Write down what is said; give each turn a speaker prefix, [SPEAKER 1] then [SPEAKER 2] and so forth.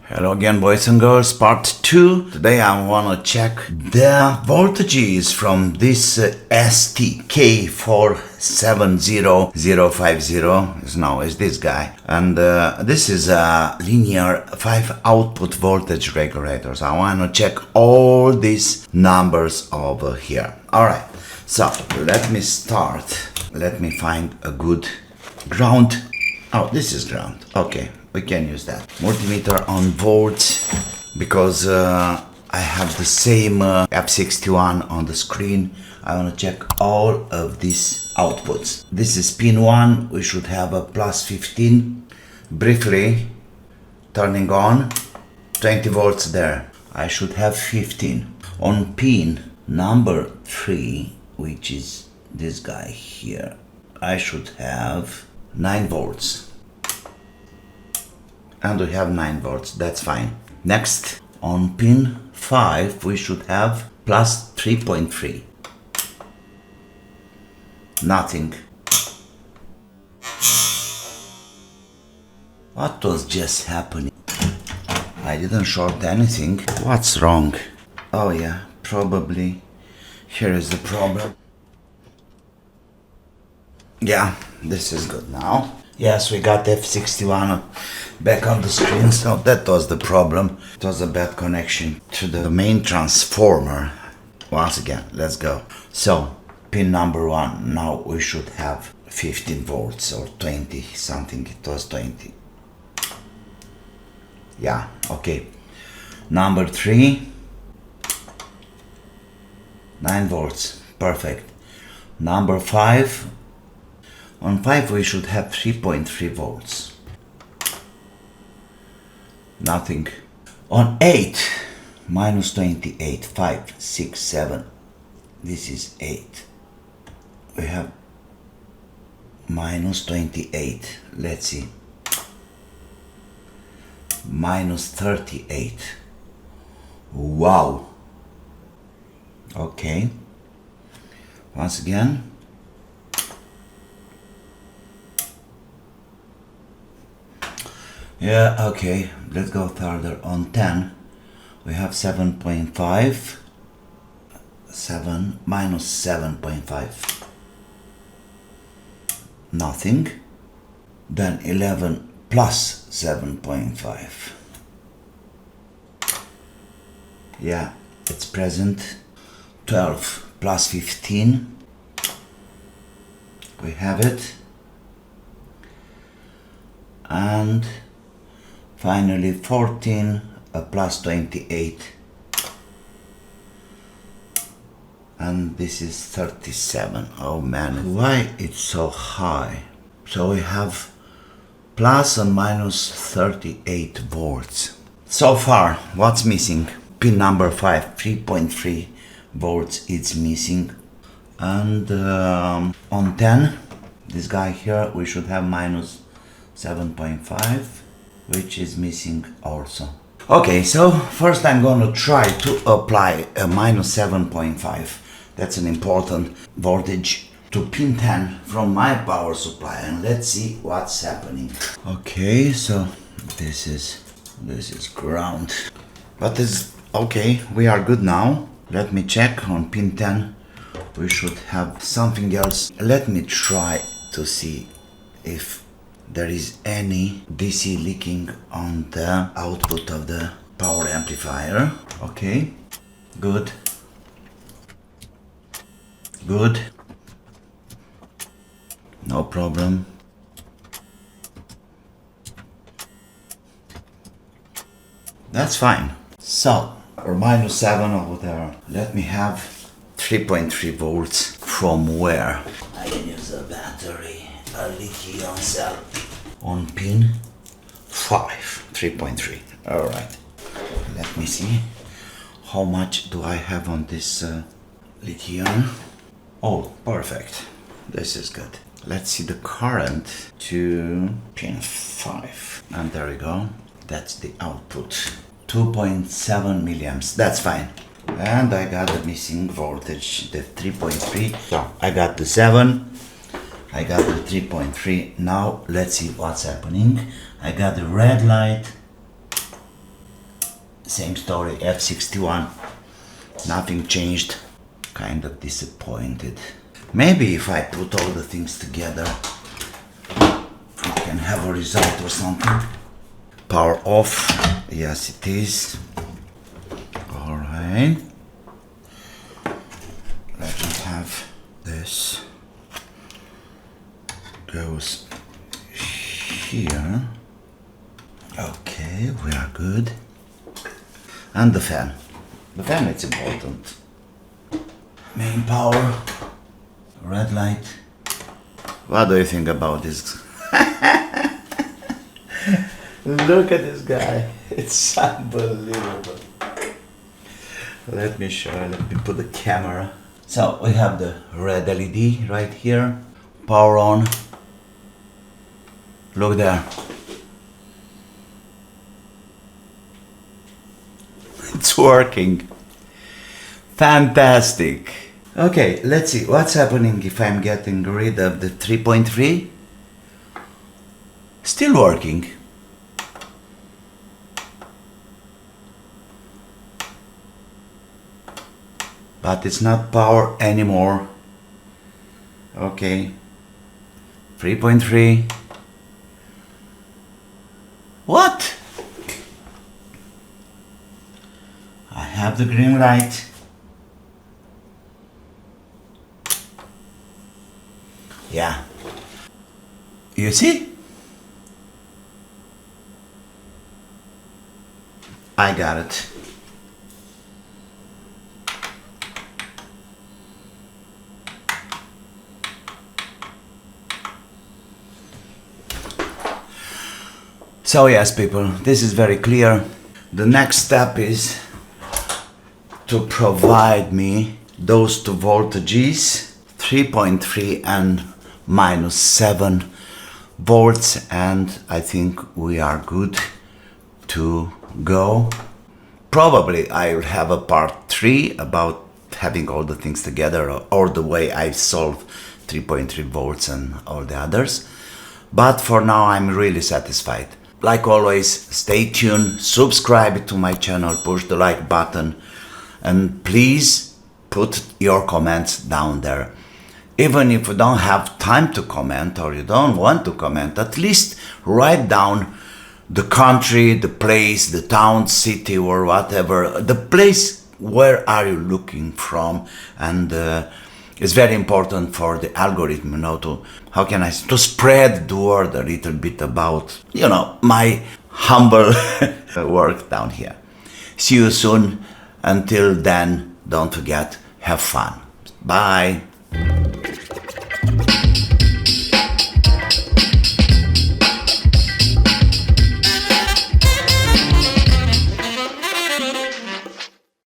[SPEAKER 1] Hello again, boys and girls, part 2. Today I want to check the voltages from this STK470050. Is this guy, and this is a linear 5 output voltage regulator. So I want to check all these numbers over here. Alright, so let me start. Let me find a good ground. Oh, this is ground. Okay, we can use that. Multimeter on volts, because I have the same F61 on the screen. I want to check all of these outputs. This is pin 1. We should have a plus 15. Briefly turning on, 20 volts there. I should have 15. On pin number 3, which is this guy here, I should have 9 volts. And we have 9 volts, that's fine. Next, on pin 5, we should have plus 3.3. Nothing. What was just happening? I didn't short anything. What's wrong? Oh yeah, probably here is the problem. Yeah, this is good now. Yes, we got F61 back on the screen, so that was the problem. It was a bad connection to the main transformer. Once again, let's go. So, pin number 1, now we should have 15 volts or 20 something. It was 20. Yeah, okay. Number 3, 9 volts, perfect. Number 5, on 5 we should have 3.3 volts. Nothing. On 8, minus 28, 5, 6, 7. This is 8. We have minus 28. Let's see. Minus 38. Wow. Okay. Once again. Yeah, okay, let's go further. On 10, we have 7.5, 7 minus 7.5, nothing. Then 11 plus 7.5. Yeah, it's present. 12 plus 15, we have it. And finally 14 plus 28, and this is 37. Oh man, why it's so high? So we have plus and minus 38 volts. So far, what's missing? Pin number 5, 3.3 volts, it's missing. And on 10, this guy here, we should have minus 7.5, which is missing also. Okay, so first I'm going to try to apply a minus 7.5. That's an important voltage to pin 10 from my power supply, and let's see what's happening. Okay, so this is ground, but it's okay. We are good now. Let me check on pin 10. We should have something else. Let me try to see if there is any DC leaking on the output of the power amplifier. Okay, good. Good. No problem. That's fine. So, or minus 7 or whatever. Let me have 3.3 volts. From where? I can use a battery, a lithium cell. On pin 5, 3.3. Alright. Let me see. How much do I have on this lithium? Oh, perfect. This is good. Let's see the current to pin 5. And there we go. That's the output. 2.7 milliamps. That's fine. And I got the missing voltage, the 3.3. So I got the 7. I got the 3.3. Now let's see what's happening. I got the red light Same story, F61. Nothing changed. Kind of disappointed. Maybe if I put all the things together, we can have a result or something. Power off. Yes, it is. Alright. Let me have this. Goes here. Okay, we are good. And the fan. The fan is important. Main power. Red light. What do you think about this? Look at this guy. It's unbelievable. Let me show you. Let me put the camera. So we have the red LED right here. Power on. Look there. It's working. Fantastic. Okay, let's see what's happening if I'm getting rid of the 3.3. Still working. But it's not power anymore. Okay. 3.3. What? I have the green light. Yeah. You see? I got it. So yes, people, this is very clear. The next step is to provide me those two voltages, 3.3 and -7 volts, and I think we are good to go. Probably I will have a part 3 about having all the things together, or the way I solve 3.3 volts and all the others. But for now I'm really satisfied. Like always, stay tuned, subscribe to my channel, push the like button, and please put your comments down there. Even if you don't have time to comment or you don't want to comment, at least write down the country, the place, the town, city, or whatever, the place where are you looking from, and it's very important for the algorithm, you know, to spread the word a little bit about, you know, my humble work down here. See you soon. Until then, don't forget, have fun. Bye.